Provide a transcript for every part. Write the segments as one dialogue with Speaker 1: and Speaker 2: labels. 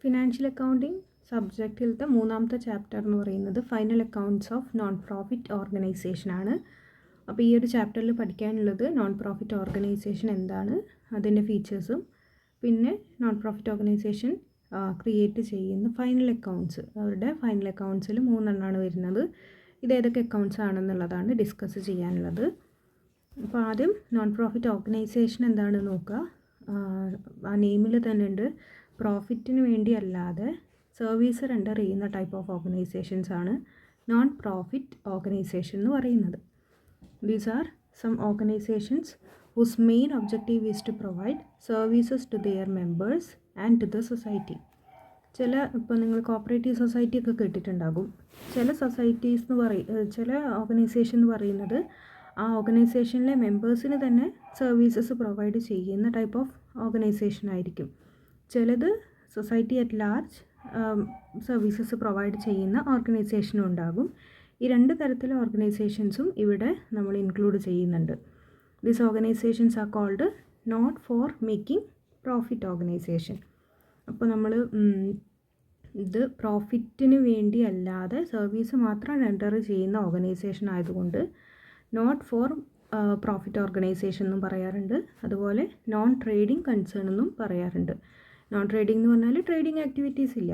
Speaker 1: Financial accounting സബ്ജക്റ്റിലത്തെ മൂന്നാമത്തെ chapter എന്ന് പറയുന്നത് final accounts of non profit organisation ആണ്. അപ്പോൾ ഈ ഒരു ചാപ്റ്ററിൽ പഠിക്കാനുള്ളത് നോൺ പ്രോഫിറ്റ് ഓർഗനൈസേഷൻ എന്താണ്, അതിൻ്റെ ഫീച്ചേഴ്സും, പിന്നെ നോൺ പ്രോഫിറ്റ് ഓർഗനൈസേഷൻ ക്രിയേറ്റ് ചെയ്യുന്ന ഫൈനൽ അക്കൗണ്ട്സ്, അവരുടെ ഫൈനൽ അക്കൗണ്ട്സിൽ 3 എണ്ണമാണ് വരുന്നത്. ഇതേതൊക്കെ അക്കൗണ്ട്സ് ആണെന്നുള്ളതാണ് ഡിസ്കസ് ചെയ്യാനുള്ളത്. അപ്പോൾ ആദ്യം നോൺ പ്രോഫിറ്റ് ഓർഗനൈസേഷൻ എന്താണെന്ന് നോക്കുക. ആ നെയിമിൽ തന്നെ ഉണ്ട്, പ്രോഫിറ്റിന് വേണ്ടി അല്ലാതെ സർവീസ് റെൻഡർ ചെയ്യുന്ന ടൈപ്പ് ഓഫ് ഓർഗനൈസേഷൻസ് ആണ് നോൺ പ്രോഫിറ്റ് ഓർഗനൈസേഷൻ എന്ന് പറയുന്നത്. These are some organisations whose main objective is to provide services to their members and to the society. ഇപ്പോൾ നിങ്ങൾ കോപ്പറേറ്റീവ് സൊസൈറ്റി ഒക്കെ കേട്ടിട്ടുണ്ടാകും. ചില സൊസൈറ്റീസ് ചില ഓർഗനൈസേഷൻ എന്ന് പറയുന്നത് ആ ഓർഗനൈസേഷനിലെ മെമ്പേഴ്സിന് തന്നെ സർവീസസ് പ്രൊവൈഡ് ചെയ്യുന്ന ടൈപ്പ് ഓഫ് ഓർഗനൈസേഷൻ ആയിരിക്കും. ചിലത് society at large services provide ചെയ്യുന്ന ഓർഗനൈസേഷനും ഉണ്ടാകും. ഈ 2 തരത്തിലെ ഓർഗനൈസേഷൻസും ഇവിടെ നമ്മൾ ഇൻക്ലൂഡ് ചെയ്യുന്നുണ്ട്. These organizations are called not for making profit organization. അപ്പോൾ നമ്മൾ ഇത് പ്രോഫിറ്റിന് വേണ്ടി അല്ലാതെ സർവീസ് മാത്രം റെൻഡർ ചെയ്യുന്ന ഓർഗനൈസേഷൻ ആയതുകൊണ്ട് നോട്ട് ഫോർ പ്രോഫിറ്റ് ഓർഗനൈസേഷൻ എന്നും പറയാറുണ്ട്. അതുപോലെ നോൺ ട്രേഡിംഗ് കൺസേൺ എന്നും പറയാറുണ്ട്. നോൺ ട്രേഡിംഗ് എന്ന് പറഞ്ഞാൽ ട്രേഡിംഗ് ആക്ടിവിറ്റീസ് ഇല്ല,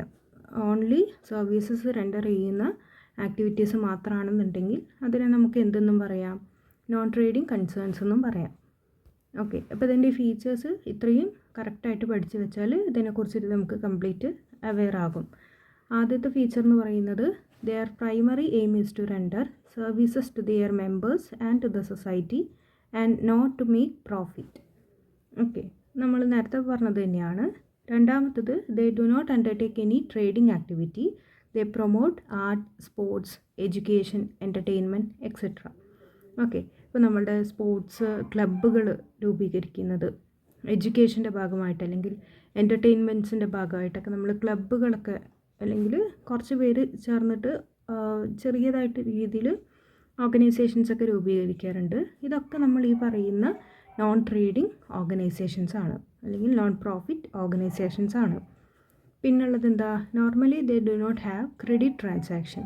Speaker 1: ഓൺലി സർവീസസ് റെൻഡർ ചെയ്യുന്ന ആക്ടിവിറ്റീസ് മാത്രമാണെന്നുണ്ടെങ്കിൽ അതിനെ നമുക്ക് എന്തെന്നും പറയാം, നോൺ ട്രേഡിംഗ് കൺസേൺസ് എന്നും പറയാം. ഓക്കെ, അപ്പോൾ ഇതിൻ്റെ ഫീച്ചേഴ്സ് ഇത്രയും കറക്റ്റായിട്ട് പഠിച്ചു വെച്ചാൽ ഇതിനെക്കുറിച്ചിട്ട് നമുക്ക് കംപ്ലീറ്റ് അവെയർ ആകും. ആദ്യത്തെ ഫീച്ചർ എന്ന് പറയുന്നത് their primary aim is to render services to their members and to the society and not to make profit. Okay, നമ്മൾ നേരത്തെ പറഞ്ഞത് തന്നെയാണ്. രണ്ടാമത്തത് they do not undertake any trading activity, they promote art, sports, education, entertainment etcetera. Okay, ഇപ്പോൾ നമ്മളുടെ sports ക്ലബ്ബുകൾ രൂപീകരിക്കുന്നത് എഡ്യൂക്കേഷൻ്റെ ഭാഗമായിട്ട് അല്ലെങ്കിൽ എൻ്റർടൈൻമെൻറ്റ്സിൻ്റെ ഭാഗമായിട്ടൊക്കെ നമ്മൾ ക്ലബ്ബുകളൊക്കെ അല്ലെങ്കിൽ കുറച്ച് പേര് ചേർന്നിട്ട് ചെറിയതായിട്ട് രീതിയിൽ ഓർഗനൈസേഷൻസൊക്കെ രൂപീകരിക്കാറുണ്ട്. ഇതൊക്കെ നമ്മൾ ഈ പറയുന്ന നോൺ ട്രേഡിംഗ് ഓർഗനൈസേഷൻസ് ആണ് അല്ലെങ്കിൽ നോൺ പ്രോഫിറ്റ് ഓർഗനൈസേഷൻസ് ആണ്. പിന്നുള്ളത് എന്താ, normally they do not have credit transaction.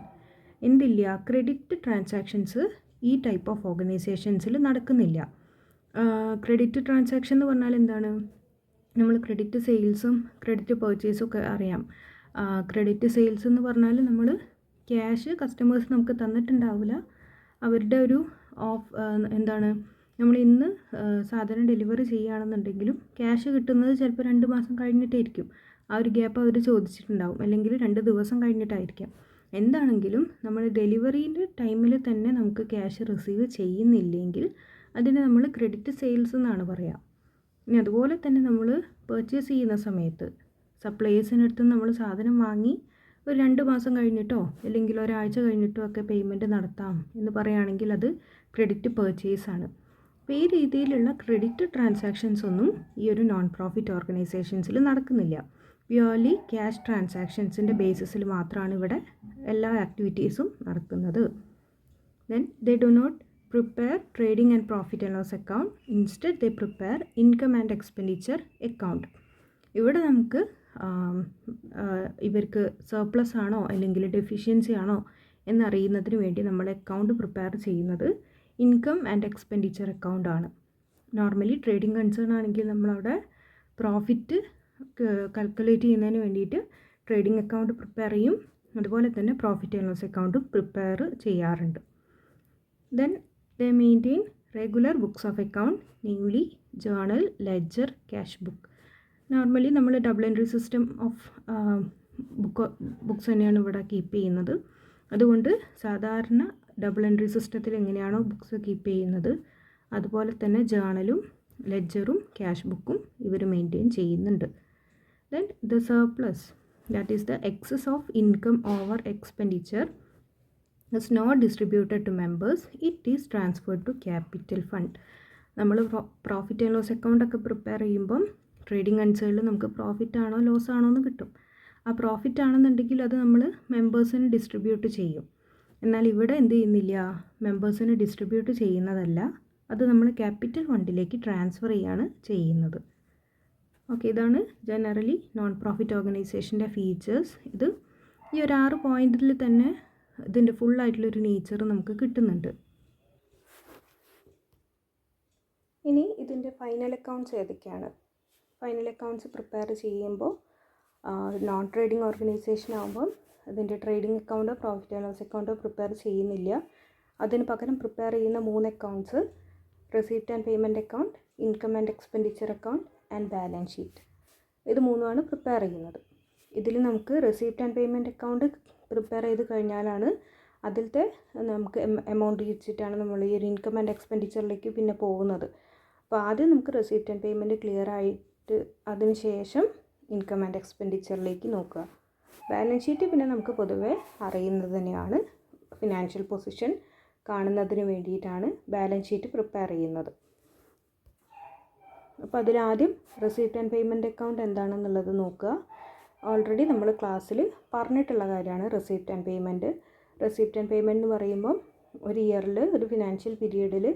Speaker 1: എന്തില്ല, ക്രെഡിറ്റ് ട്രാൻസാക്ഷൻസ് ഈ ടൈപ്പ് ഓഫ് ഓർഗനൈസേഷൻസിൽ നടക്കുന്നില്ല. ക്രെഡിറ്റ് ട്രാൻസാക്ഷൻ എന്ന് പറഞ്ഞാൽ എന്താണ്, നമ്മൾ ക്രെഡിറ്റ് സെയിൽസും ക്രെഡിറ്റ് പർച്ചേസും ഒക്കെ അറിയാം. ക്രെഡിറ്റ് സെയിൽസ് എന്ന് പറഞ്ഞാൽ നമ്മൾ ക്യാഷ് കസ്റ്റമേഴ്സ് നമുക്ക് തന്നിട്ടുണ്ടാവില്ല, അവരുടെ ഒരു എന്താണ്, നമ്മൾ ഇന്ന് സാധനം ഡെലിവറി ചെയ്യുകയാണെന്നുണ്ടെങ്കിലും ക്യാഷ് കിട്ടുന്നത് ചിലപ്പോൾ 2 മാസം കഴിഞ്ഞിട്ടായിരിക്കും. ആ ഒരു ഗ്യാപ്പ് അവർ ചോദിച്ചിട്ടുണ്ടാവും, അല്ലെങ്കിൽ 2 ദിവസം കഴിഞ്ഞിട്ടായിരിക്കാം. എന്താണെങ്കിലും നമ്മൾ ഡെലിവറിൻ്റെ ടൈമിൽ തന്നെ നമുക്ക് ക്യാഷ് റിസീവ് ചെയ്യുന്നില്ലെങ്കിൽ അതിന് നമ്മൾ ക്രെഡിറ്റ് സെയിൽസ് എന്നാണ് പറയുക. ഇനി അതുപോലെ തന്നെ നമ്മൾ പർച്ചേസ് ചെയ്യുന്ന സമയത്ത് സപ്ലയേഴ്സിനടുത്ത് നമ്മൾ സാധനം വാങ്ങി ഒരു 2 മാസം കഴിഞ്ഞിട്ടോ അല്ലെങ്കിൽ ഒരാഴ്ച കഴിഞ്ഞിട്ടോ ഒക്കെ പേയ്മെൻറ്റ് നടത്താം എന്ന് പറയുകയാണെങ്കിൽ അത് ക്രെഡിറ്റ് പർച്ചേസ് ആണ്. അപ്പോൾ ഈ രീതിയിലുള്ള ക്രെഡിറ്റ് ട്രാൻസാക്ഷൻസ് ഒന്നും ഈ ഒരു നോൺ പ്രോഫിറ്റ് ഓർഗനൈസേഷൻസിൽ നടക്കുന്നില്ല. പ്യുവർലി ക്യാഷ് ട്രാൻസാക്ഷൻസിൻ്റെ ബേസിസിൽ മാത്രമാണ് ഇവിടെ എല്ലാ ആക്ടിവിറ്റീസും നടക്കുന്നത്. Then they do not prepare trading and profit and loss account, instead they prepare income and expenditure account. ഇവിടെ നമുക്ക് ഇവർക്ക് സർപ്ലസ് ആണോ അല്ലെങ്കിൽ ഡെഫിഷ്യൻസി ആണോ എന്നറിയുന്നതിന് വേണ്ടി നമ്മൾ അക്കൗണ്ട് പ്രിപ്പയർ ചെയ്യുന്നത് ഇൻകം ആൻഡ് എക്സ്പെൻഡിച്ചർ അക്കൗണ്ട് ആണ്. നോർമലി ട്രേഡിംഗ് കൺസേൺ ആണെങ്കിൽ നമ്മളവിടെ പ്രോഫിറ്റ് കാൽക്കുലേറ്റ് ചെയ്യുന്നതിന് വേണ്ടിയിട്ട് ട്രേഡിംഗ് അക്കൗണ്ട് പ്രിപ്പയർ ചെയ്യും, അതുപോലെ തന്നെ പ്രോഫിറ്റ് ആൻഡ് ലോസ് അക്കൗണ്ടും പ്രിപ്പയർ ചെയ്യാറുണ്ട്. Then they maintain regular books of account, namely journal, ledger, cash book. Normally നമ്മൾ double entry system of books തന്നെയാണ് ഇവിടെ കീപ്പ് ചെയ്യുന്നത്. അതുകൊണ്ട് സാധാരണ ഡബിൾ എൻട്രി സിസ്റ്റത്തിൽ എങ്ങനെയാണോ ബുക്സ് കീപ്പ് ചെയ്യുന്നത് അതുപോലെ തന്നെ ജേർണലും ലെഡ്ജറും ക്യാഷ് ബുക്കും ഇവർ മെയിൻറ്റെയിൻ ചെയ്യുന്നുണ്ട്. Then the surplus, that is the excess of income over expenditure, is not distributed to members, it is transferred to capital fund. നമ്മൾ പ്രോഫിറ്റ് ആൻഡ് ലോസ് അക്കൗണ്ടൊക്കെ പ്രിപ്പയർ ചെയ്യുമ്പം ട്രേഡിംഗ് കൺസേണിൽ നമുക്ക് profit ആണോ ലോസ് ആണോ എന്ന് കിട്ടും. ആ പ്രോഫിറ്റ് ആണെന്നുണ്ടെങ്കിൽ അത് നമ്മൾ മെമ്പേഴ്സിന് ഡിസ്ട്രിബ്യൂട്ട് ചെയ്യും. എന്നാൽ ഇവിടെ എന്ത് ചെയ്യുന്നില്ല, മെമ്പേഴ്സിന് ഡിസ്ട്രിബ്യൂട്ട് ചെയ്യുന്നതല്ല, അത് നമ്മൾ ക്യാപിറ്റൽ ഫണ്ടിലേക്ക് ട്രാൻസ്ഫർ ചെയ്യാണ് ചെയ്യുന്നത്. ഓക്കെ, ഇതാണ് ജനറലി നോൺ പ്രോഫിറ്റ് ഓർഗനൈസേഷൻ്റെ ഫീച്ചേഴ്സ്. ഇത് ഈ ഒരു 6 പോയിന്റിൽ തന്നെ ഇതിൻ്റെ ഫുള്ളായിട്ടുള്ളൊരു നേച്ചർ നമുക്ക് കിട്ടുന്നുണ്ട്. ഇനി ഇതിൻ്റെ ഫൈനൽ അക്കൗണ്ട്സ് ഏതൊക്കെയാണ്? ഫൈനൽ അക്കൗണ്ട്സ് പ്രിപ്പയർ ചെയ്യുമ്പോൾ നോൺ ട്രേഡിംഗ് ഓർഗനൈസേഷൻ ആകുമ്പോൾ അതിൻ്റെ ട്രേഡിംഗ് അക്കൗണ്ടോ പ്രോഫിറ്റ് ആൻഡ് ലോസ് അക്കൗണ്ടോ പ്രിപ്പയർ ചെയ്യുന്നില്ല. അതിന് പകരം പ്രിപ്പയർ ചെയ്യുന്ന 3 accounts receipt and payment account, income and expenditure account and balance sheet. ഇത് 3ആണ് പ്രിപ്പയർ ചെയ്യുന്നത്. ഇതിൽ നമുക്ക് receipt and payment account prepare ചെയ്ത് കഴിഞ്ഞാലാണ് അതിലത്തെ നമുക്ക് എമൗണ്ട് വെച്ചിട്ടാണ് നമ്മൾ ഈ ഒരു ഇൻകം ആൻഡ് എക്സ്പെൻഡിച്ചറിലേക്ക് പിന്നെ പോകുന്നത്. അപ്പോൾ ആദ്യം നമുക്ക് റെസിപ്റ്റ് ആൻഡ് പേയ്മെൻറ്റ് ക്ലിയർ ആയിട്ട് അതിന് ശേഷം ഇൻകം ആൻഡ് എക്സ്പെൻഡിച്ചറിലേക്ക് നോക്കുക. ബാലൻസ് ഷീറ്റ് പിന്നെ നമുക്ക് പൊതുവേ അറിയുന്നത് തന്നെയാണ്. ഫിനാൻഷ്യൽ പൊസിഷൻ കാണുന്നതിന് വേണ്ടിയിട്ടാണ് ബാലൻസ് ഷീറ്റ് പ്രിപ്പയർ ചെയ്യുന്നത്. അപ്പോൾ അതിലാദ്യം റെസിപ്റ്റ് ആൻഡ് പേയ്മെൻറ്റ് അക്കൗണ്ട് എന്താണെന്നുള്ളത് നോക്കുക. ഓൾറെഡി നമ്മൾ ക്ലാസ്സിൽ പറഞ്ഞിട്ടുള്ള കാര്യമാണ് receipt and payment. Receipt and payment എന്ന് പറയുമ്പോൾ ഒരു ഇയറിൽ ഒരു ഫിനാൻഷ്യൽ പീരീഡിൽ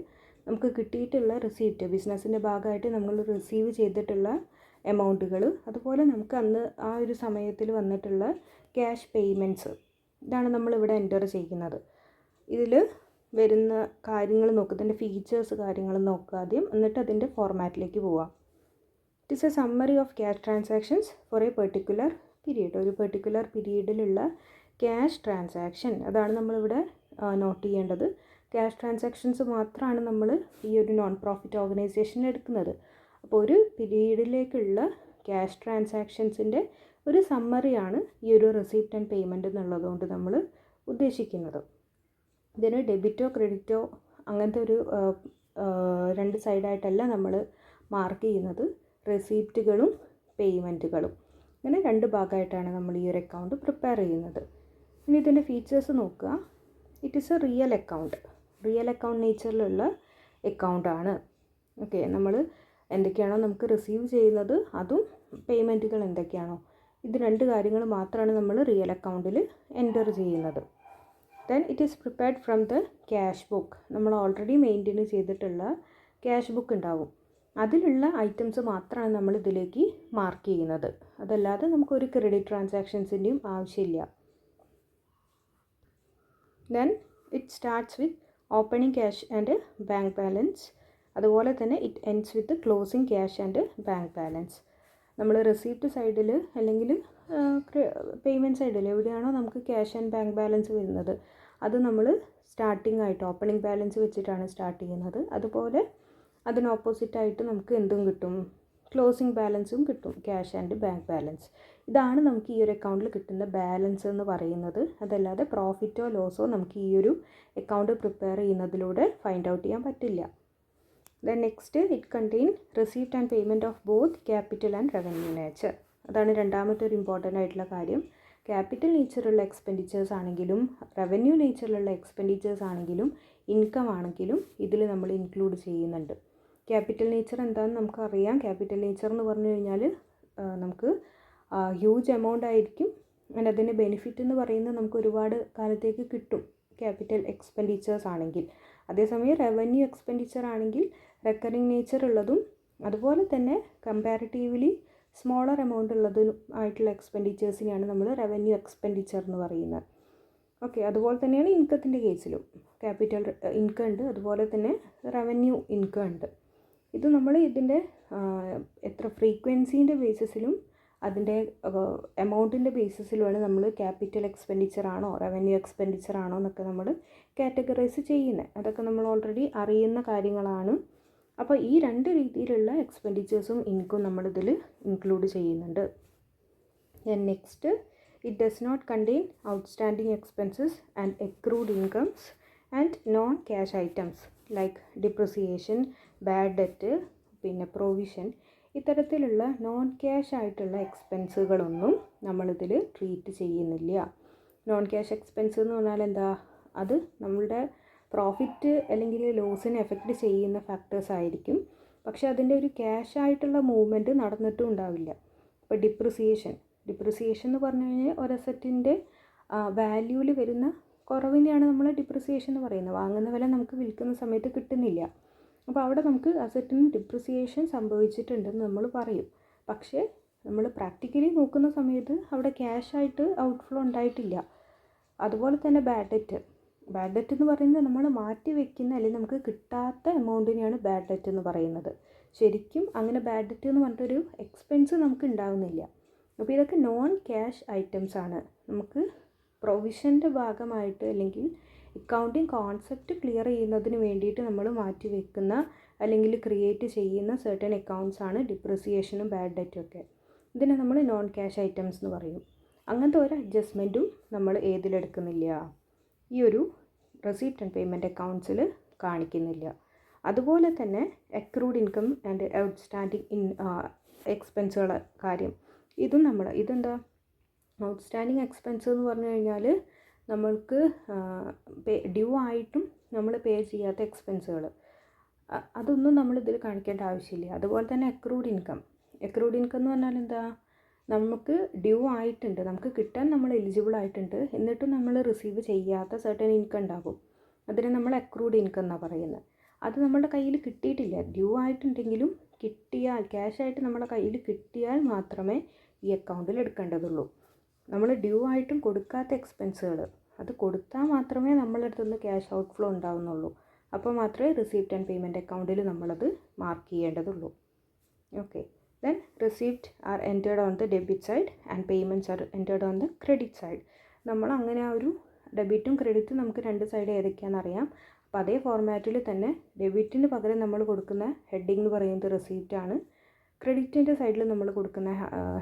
Speaker 1: നമുക്ക് കിട്ടിയിട്ടുള്ള റെസിപ്റ്റ്, ബിസിനസ്സിൻ്റെ ഭാഗമായിട്ട് നമ്മൾ റിസീവ് ചെയ്തിട്ടുള്ള എമൗണ്ടുകൾ, അതുപോലെ നമുക്ക് അന്ന് ആ ഒരു സമയത്തിൽ വന്നിട്ടുള്ള ക്യാഷ് പേയ്മെൻറ്റ്സ്, ഇതാണ് നമ്മളിവിടെ എൻ്റർ ചെയ്യുന്നത്. ഇതിൽ വരുന്ന കാര്യങ്ങൾ നോക്കുക, ഇതിൻ്റെ ഫീച്ചേഴ്സ് കാര്യങ്ങൾ നോക്കുക ആദ്യം, എന്നിട്ട് അതിൻ്റെ ഫോർമാറ്റിലേക്ക് പോവാം. It is a summary of cash transactions for a particular period. ഒരു പെർട്ടിക്കുലർ പീരീഡിലുള്ള ക്യാഷ് ട്രാൻസാക്ഷൻ, അതാണ് നമ്മളിവിടെ നോട്ട് ചെയ്യേണ്ടത്. ക്യാഷ് ട്രാൻസാക്ഷൻസ് മാത്രമാണ് നമ്മൾ ഈ ഒരു നോൺ പ്രോഫിറ്റ് ഓർഗനൈസേഷൻ എടുക്കുന്നത്. അപ്പോൾ ഒരു പീരീഡിലേക്കുള്ള ക്യാഷ് ട്രാൻസാക്ഷൻസിൻ്റെ ഒരു സമ്മറിയാണ് ഈ ഒരു റെസിപ്റ്റ് ആൻഡ് പേയ്മെൻറ്റ് എന്നുള്ളതുകൊണ്ട് നമ്മൾ ഉദ്ദേശിക്കുന്നത്. ഇതിന് ഡെബിറ്റോ ക്രെഡിറ്റോ അങ്ങനത്തെ ഒരു 2 സൈഡായിട്ടല്ല നമ്മൾ മാർക്ക് ചെയ്യുന്നത്. റെസിപ്റ്റുകളും പേയ്മെൻറ്റുകളും ഇങ്ങനെ 2 ഭാഗമായിട്ടാണ് നമ്മൾ ഈ ഒരു അക്കൗണ്ട് പ്രിപ്പയർ ചെയ്യുന്നത്. ഇനി ഇതിൻ്റെ ഫീച്ചേഴ്സ് നോക്കുക. It is a real account. Real account നേച്ചറിലുള്ള അക്കൗണ്ടാണ്. ഓക്കെ, നമ്മൾ എന്തൊക്കെയാണോ നമുക്ക് റിസീവ് ചെയ്യുന്നത് അതും പേയ്മെൻറ്റുകൾ എന്തൊക്കെയാണോ, ഇത് 2 കാര്യങ്ങൾ മാത്രമാണ് നമ്മൾ റിയൽ അക്കൗണ്ടിൽ എൻ്റർ ചെയ്യുന്നത്. Then it is prepared from the cash book. നമ്മൾ ഓൾറെഡി മെയിൻറ്റെയിൻ ചെയ്തിട്ടുള്ള ക്യാഷ് ബുക്ക് ഉണ്ടാവും, അതിലുള്ള ഐറ്റംസ് മാത്രമാണ് നമ്മൾ ഇതിലേക്ക് മാർക്ക് ചെയ്യുന്നത്. അതല്ലാതെ നമുക്കൊരു ക്രെഡിറ്റ് ട്രാൻസാക്ഷൻസിൻ്റെയും ആവശ്യമില്ല. Then it starts with opening cash and bank balance. അതുപോലെ തന്നെ it ends with closing cash and bank balance. നമ്മൾ റെസിപ്റ്റ് സൈഡിൽ അല്ലെങ്കിൽ പേയ്മെൻറ്റ് സൈഡിൽ എവിടെയാണോ നമുക്ക് ക്യാഷ് ആൻഡ് ബാങ്ക് ബാലൻസ് വരുന്നത് അത് നമ്മൾ സ്റ്റാർട്ടിംഗ് ആയിട്ട് ഓപ്പണിംഗ് ബാലൻസ് വെച്ചിട്ടാണ് സ്റ്റാർട്ട് ചെയ്യുന്നത്. അതുപോലെ അതിന് ഓപ്പോസിറ്റായിട്ട് നമുക്ക് എന്തും കിട്ടും, ക്ലോസിംഗ് ബാലൻസും കിട്ടും, ക്യാഷ് ആൻഡ് ബാങ്ക് ബാലൻസ്. ഇതാണ് നമുക്ക് ഈ ഒരു അക്കൗണ്ടിൽ കിട്ടുന്ന ബാലൻസ് എന്ന് പറയുന്നത്. അതല്ലാതെ പ്രോഫിറ്റോ ലോസോ നമുക്ക് ഈ ഒരു അക്കൗണ്ട് പ്രിപ്പയർ ചെയ്യുന്നതിലൂടെ ഫൈൻഡ് ഔട്ട് ചെയ്യാൻ പറ്റില്ല. Then next it contain receipt and payment of both capital and revenue nature. അതാണ് രണ്ടാമത്തെ ഒരു ഇമ്പോർട്ടൻ്റ് ആയിട്ടുള്ള കാര്യം. ക്യാപിറ്റൽ നേച്ചറുള്ള എക്സ്പെൻഡിച്ചേഴ്സ് ആണെങ്കിലും റവന്യൂ നേച്ചറിലുള്ള എക്സ്പെൻഡിച്ചേഴ്സ് ആണെങ്കിലും ഇൻകം ആണെങ്കിലും ഇതിൽ നമ്മൾ ഇൻക്ലൂഡ് ചെയ്യുന്നുണ്ട്. ക്യാപിറ്റൽ നേച്ചർ എന്താണെന്ന് നമുക്കറിയാം. ക്യാപിറ്റൽ നേച്ചർ എന്ന് പറഞ്ഞു കഴിഞ്ഞാൽ നമുക്ക് ഹ്യൂജ് എമൗണ്ട് ആയിരിക്കും, ആൻഡ് അതിൻ്റെ ബെനിഫിറ്റ് എന്ന് പറയുന്നത് നമുക്ക് ഒരുപാട് കാലത്തേക്ക് കിട്ടും ക്യാപിറ്റൽ എക്സ്പെൻഡിച്ചേഴ്സ് ആണെങ്കിൽ. അതേസമയം റവന്യൂ എക്സ്പെൻഡിച്ചർ ആണെങ്കിൽ റെക്കറിങ് നേച്ചർ ഉള്ളതും അതുപോലെ തന്നെ കമ്പാരിറ്റീവ്ലി സ്മോളർ എമൗണ്ട് ഉള്ളതും ആയിട്ടുള്ള എക്സ്പെൻഡിച്ചേഴ്സിനെയാണ് നമ്മൾ റവന്യൂ എക്സ്പെൻഡിച്ചർ എന്ന് പറയുന്നത്. ഓക്കെ, അതുപോലെ തന്നെയാണ് ഇൻകത്തിൻ്റെ കേസിലും ക്യാപിറ്റൽ ഇൻകം ഉണ്ട്, അതുപോലെ തന്നെ റവന്യൂ ഇൻകം ഉണ്ട്. ഇത് നമ്മൾ ഇതിൻ്റെ എത്ര ഫ്രീക്വൻസീൻ്റെ ബേസിസിലും അതിൻ്റെ എമൗണ്ടിൻ്റെ ബേസിസിലുമാണ് നമ്മൾ ക്യാപിറ്റൽ എക്സ്പെൻഡിച്ചർ ആണോ റവന്യൂ എക്സ്പെൻഡിച്ചർ ആണോ എന്നൊക്കെ നമ്മൾ കാറ്റഗറൈസ് ചെയ്യുന്നത്. അതൊക്കെ നമ്മൾ ഓൾറെഡി അറിയുന്ന കാര്യങ്ങളാണ്. അപ്പോൾ ഈ 2 രീതിയിലുള്ള എക്സ്പെൻഡിച്ചേഴ്സും ഇൻകം നമ്മളിതിൽ ഇൻക്ലൂഡ് ചെയ്യുന്നുണ്ട്. Next it does not contain outstanding expenses and accrued incomes and non cash items like depreciation, bad debt, പിന്നെ പ്രൊവിഷൻ. ഇത്തരത്തിലുള്ള നോൺ ക്യാഷ് ആയിട്ടുള്ള എക്സ്പെൻസുകളൊന്നും നമ്മളിതിൽ ട്രീറ്റ് ചെയ്യുന്നില്ല. നോൺ ക്യാഷ് എക്സ്പെൻസ് എന്ന് പറഞ്ഞാൽ എന്താ, അത് നമ്മളുടെ പ്രോഫിറ്റ് അല്ലെങ്കിൽ ലോസിനെ എഫക്റ്റ് ചെയ്യുന്ന ഫാക്ടേഴ്സ് ആയിരിക്കും, പക്ഷെ അതിൻ്റെ ഒരു ക്യാഷ് ആയിട്ടുള്ള മൂവ്മെൻറ്റ് നടന്നിട്ടും ഉണ്ടാവില്ല. ഇപ്പോൾ ഡിപ്രിസിയേഷൻ എന്ന് പറഞ്ഞു കഴിഞ്ഞാൽ ഒരു അസറ്റിൻ്റെ വാല്യൂവിൽ വരുന്ന കുറവിനെയാണ് നമ്മൾ ഡിപ്രിസിയേഷൻ എന്ന് പറയുന്നത്. വാങ്ങുന്ന വില നമുക്ക് വിൽക്കുന്ന സമയത്ത് കിട്ടുന്നില്ല, അപ്പോൾ അവിടെ നമുക്ക് അസറ്റിന് ഡിപ്രിസിയേഷൻ സംഭവിച്ചിട്ടുണ്ടെന്ന് നമ്മൾ പറയും. പക്ഷേ നമ്മൾ പ്രാക്ടിക്കലി നോക്കുന്ന സമയത്ത് അവിടെ ക്യാഷായിട്ട് ഔട്ട്ഫ്ലോ ഉണ്ടായിട്ടില്ല. അതുപോലെ തന്നെ ബാഡ് ഡെറ്റ് എന്ന് പറയുന്നത് നമ്മൾ മാറ്റി വയ്ക്കുന്ന അല്ലെങ്കിൽ നമുക്ക് കിട്ടാത്ത എമൗണ്ടിനെയാണ് ബാഡ് ഡെറ്റ് എന്ന് പറയുന്നത്. ശരിക്കും അങ്ങനെ ബാഡ് ഡെറ്റ് എന്ന് പറഞ്ഞിട്ടൊരു എക്സ്പെൻസ് നമുക്ക് ഉണ്ടാകുന്നില്ല. അപ്പോൾ ഇതൊക്കെ നോൺ ക്യാഷ് ഐറ്റംസ് ആണ്. നമുക്ക് പ്രൊവിഷൻ്റെ ഭാഗമായിട്ട് അല്ലെങ്കിൽ അക്കൗണ്ടിങ് കോൺസെപ്റ്റ് ക്ലിയർ ചെയ്യുന്നതിന് വേണ്ടിയിട്ട് നമ്മൾ മാറ്റി വെക്കുന്ന അല്ലെങ്കിൽ ക്രിയേറ്റ് ചെയ്യുന്ന സർട്ടൻ അക്കൗണ്ട്സ് ആണ് ഡിപ്രിസിയേഷനും ബാഡ് ഡെറ്റും ഒക്കെ. ഇതിനെ നമ്മൾ നോൺ ക്യാഷ് ഐറ്റംസ് എന്ന് പറയും. അങ്ങനത്തെ ഒരു അഡ്ജസ്റ്റ്മെൻറ്റും നമ്മൾ ഏതിലെടുക്കുന്നില്ല, ഈ ഒരു റെസിപ്റ്റ് ആൻഡ് പേയ്മെൻറ്റ് അക്കൗണ്ട്സിൽ കാണിക്കുന്നില്ല. അതുപോലെ തന്നെ അക്രൂഡ് ഇൻകം ആൻഡ് ഔട്ട്സ്റ്റാൻഡിങ് എക്സ്പെൻസുകളുടെ കാര്യം, ഇതെന്താ ഔട്ട്സ്റ്റാൻഡിങ് എക്സ്പെൻസ് എന്ന് പറഞ്ഞു കഴിഞ്ഞാൽ നമ്മൾക്ക് ഡ്യൂ ആയിട്ടും നമ്മൾ പേ ചെയ്യാത്ത എക്സ്പെൻസുകൾ, അതൊന്നും നമ്മളിതിൽ കാണിക്കേണ്ട ആവശ്യമില്ല. അതുപോലെ തന്നെ അക്രൂഡ് ഇൻകം എന്ന് പറഞ്ഞാൽ എന്താ, നമുക്ക് ഡ്യൂ ആയിട്ടുണ്ട്, നമുക്ക് കിട്ടാൻ നമ്മൾ എലിജിബിൾ ആയിട്ടുണ്ട്, എന്നിട്ടും നമ്മൾ റിസീവ് ചെയ്യാത്ത സർട്ടൻ ഇൻകം ഉണ്ടാകും. അതിനെ നമ്മൾ അക്രൂഡ് ഇൻകം എന്നാണ് പറയുന്നത്. അത് നമ്മുടെ കയ്യിൽ കിട്ടിയിട്ടില്ല, ഡ്യൂ ആയിട്ടുണ്ടെങ്കിലും കിട്ടിയാൽ, ക്യാഷായിട്ട് നമ്മുടെ കയ്യിൽ കിട്ടിയാൽ മാത്രമേ ഈ അക്കൗണ്ടിൽ എടുക്കേണ്ടതുള്ളൂ. നമ്മൾ ഡ്യൂ ആയിട്ടും കൊടുക്കാത്ത എക്സ്പെൻസുകൾ, അത് കൊടുത്താൽ മാത്രമേ നമ്മളുടെ അടുത്തുനിന്ന് ക്യാഷ് ഔട്ട്ഫ്ലോ ഉണ്ടാകുന്നുള്ളൂ. അപ്പോൾ മാത്രമേ റിസീപ്റ്റ് ആൻഡ് പേയ്മെൻറ്റ് അക്കൗണ്ടിൽ നമ്മളത് മാർക്ക് ചെയ്യേണ്ടതുള്ളൂ. Okay, then receipt are entered on the debit side and payments are entered on the credit side. നമ്മൾ അങ്ങനെ ആ ഒരു ഡെബിറ്റും ക്രെഡിറ്റും നമുക്ക് രണ്ട് സൈഡ് ഏതൊക്കെയാണെന്ന് അറിയാം. അപ്പോൾ അതേ ഫോർമാറ്റിൽ തന്നെ ഡെബിറ്റിന് പകരം നമ്മൾ കൊടുക്കുന്ന ഹെഡിങ് എന്ന് പറയുന്നത് റെസീപ്റ്റ് ആണ്, ക്രെഡിറ്റിൻ്റെ സൈഡിൽ നമ്മൾ കൊടുക്കുന്ന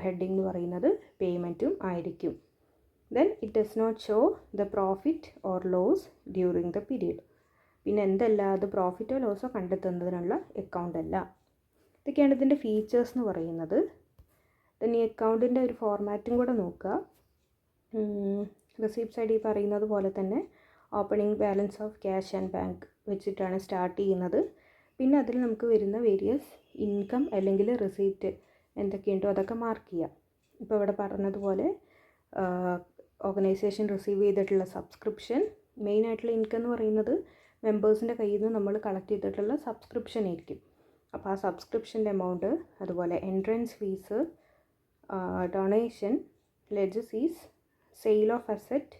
Speaker 1: ഹെഡിങ് എന്ന് പറയുന്നത് പേയ്മെൻറ്റും ആയിരിക്കും. Then it does not show the profit or loss during the period. പിന്നെ എന്തല്ല, അത് പ്രോഫിറ്റോ ലോസോ കണ്ടെത്തുന്നതിനുള്ള അക്കൗണ്ട് അല്ല. ഇതൊക്കെയാണ് ഇതിൻ്റെ ഫീച്ചേഴ്സ് എന്ന് പറയുന്നത്. ദെൻ ഈ അക്കൗണ്ടിൻ്റെ ഒരു ഫോർമാറ്റും കൂടെ നോക്കുക. റെസിപ്റ്റ് സൈഡ് ഈ പറയുന്നത് പോലെ തന്നെ opening balance of cash and bank വെച്ചിട്ടാണ് സ്റ്റാർട്ട് ചെയ്യുന്നത്. പിന്നെ അതിൽ നമുക്ക് വരുന്ന വേരിയസ് ഇൻകം അല്ലെങ്കിൽ റെസിപ്റ്റ് എന്തൊക്കെയുണ്ടോ അതൊക്കെ മാർക്ക് ചെയ്യുക. ഇപ്പോൾ ഇവിടെ പറഞ്ഞതുപോലെ ഓർഗനൈസേഷൻ റിസീവ് ചെയ്തിട്ടുള്ള സബ്സ്ക്രിപ്ഷൻ, മെയിനായിട്ടുള്ള ഇൻകം എന്ന് പറയുന്നത് മെമ്പേഴ്സിൻ്റെ കയ്യിൽ നിന്ന് നമ്മൾ കളക്ട് ചെയ്തിട്ടുള്ള സബ്സ്ക്രിപ്ഷൻ ആയിരിക്കും. അപ്പോൾ ആ സബ്സ്ക്രിപ്ഷൻ്റെ എമൗണ്ട്, അതുപോലെ entrance fees, donation, ലെജസീസ്, sale of asset,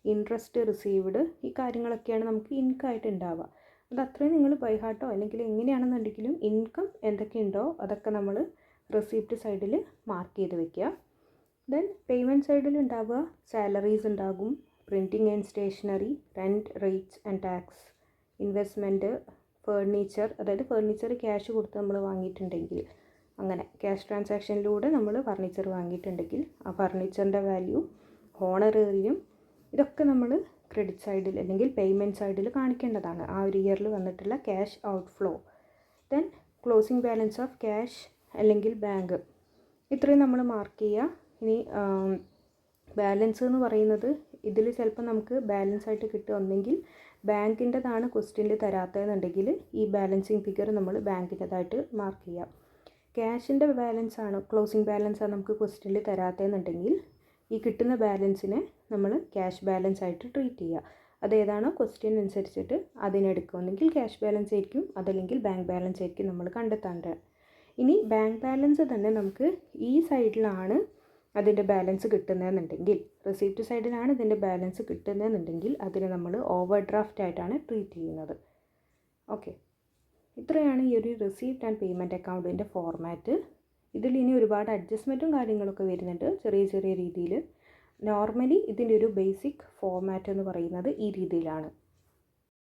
Speaker 1: interest received, ഈ കാര്യങ്ങളൊക്കെയാണ് നമുക്ക് ഇൻകം ആയിട്ട് ഉണ്ടാവുക. അത് അത്രയും നിങ്ങൾ ബൈ ഹാർട്ടോ അല്ലെങ്കിൽ എങ്ങനെയാണെന്നുണ്ടെങ്കിലും ഇൻകം എന്തൊക്കെയുണ്ടോ അതൊക്കെ നമ്മൾ റെസിപ്റ്റ് സൈഡിൽ മാർക്ക് ചെയ്ത് വെക്കുക. ദെൻ പേയ്മെൻറ്റ് സൈഡിൽ ഉണ്ടാവുക സാലറീസ് ഉണ്ടാകും, printing and stationery, rent, rates and tax, investment, furniture, അതായത് ഫേർണിച്ചർ ക്യാഷ് കൊടുത്ത് നമ്മൾ വാങ്ങിയിട്ടുണ്ടെങ്കിൽ, അങ്ങനെ ക്യാഷ് ട്രാൻസാക്ഷനിലൂടെ നമ്മൾ ഫർണിച്ചർ വാങ്ങിയിട്ടുണ്ടെങ്കിൽ ആ ഫർണിച്ചറിൻ്റെ വാല്യൂ, ഹോണറേറിയം, ഇതൊക്കെ നമ്മൾ ക്രെഡിറ്റ് സൈഡിൽ അല്ലെങ്കിൽ പേയ്മെൻറ്റ് സൈഡിൽ കാണിക്കേണ്ടതാണ്, ആ ഒരു ഇയറിൽ വന്നിട്ടുള്ള cash outflow. Then closing balance of cash അല്ലെങ്കിൽ ബാങ്ക്, ഇത്രയും നമ്മൾ മാർക്ക് ചെയ്യുക. ഇനി ബാലൻസ് എന്ന് പറയുന്നത് ഇതിൽ ചിലപ്പോൾ നമുക്ക് ബാലൻസ് ആയിട്ട് കിട്ടുക, ഒന്നെങ്കിൽ ബാങ്കിൻ്റെതാണ് ക്വസ്റ്റ്യനിൽ തരാത്തതെന്നുണ്ടെങ്കിൽ ഈ ബാലൻസിങ് ഫിഗർ നമ്മൾ ബാങ്കിൻ്റെതായിട്ട് മാർക്ക് ചെയ്യാം. ക്യാഷിൻ്റെ ബാലൻസ് ആണ്, ക്ലോസിംഗ് ബാലൻസ് ആണ് നമുക്ക് ക്വസ്റ്റ്യനിൽ തരാത്തതെന്നുണ്ടെങ്കിൽ ഈ കിട്ടുന്ന ബാലൻസിനെ നമ്മൾ ക്യാഷ് ബാലൻസ് ആയിട്ട് ട്രീറ്റ് ചെയ്യുക. അതേതാണോ ക്വസ്റ്റ്യൻ അനുസരിച്ചിട്ട് അതിനെടുക്കുക, ഒന്നെങ്കിൽ ക്യാഷ് ബാലൻസ് ആയിരിക്കും, അതല്ലെങ്കിൽ ബാങ്ക് ബാലൻസ് ആയിരിക്കും നമ്മൾ കണ്ടെത്തേണ്ടത്. ഇനി ബാങ്ക് ബാലൻസ് തന്നെ നമുക്ക് ഈ സൈഡിലാണ് അതിൻ്റെ ബാലൻസ് കിട്ടുന്നതെന്നുണ്ടെങ്കിൽ, റെസിപ്റ്റ് സൈഡിലാണ് ഇതിൻ്റെ ബാലൻസ് കിട്ടുന്നതെന്നുണ്ടെങ്കിൽ അതിനെ നമ്മൾ ഓവർ ഡ്രാഫ്റ്റ് ആയിട്ടാണ് ട്രീറ്റ് ചെയ്യുന്നത്. ഓക്കെ, ഇത്രയാണ് ഈ ഒരു റെസിപ്റ്റ് ആൻഡ് പേയ്മെൻറ്റ് അക്കൗണ്ടിൻ്റെ ഫോർമാറ്റ്. ഇതിൽ ഇനി ഒരുപാട് അഡ്ജസ്റ്റ്മെൻറ്റും കാര്യങ്ങളൊക്കെ വരുന്നുണ്ട് ചെറിയ ചെറിയ രീതിയിൽ. നോർമലി ഇതിൻ്റെ ഒരു ബേസിക് ഫോർമാറ്റ് എന്ന് പറയുന്നത് ഈ രീതിയിലാണ്.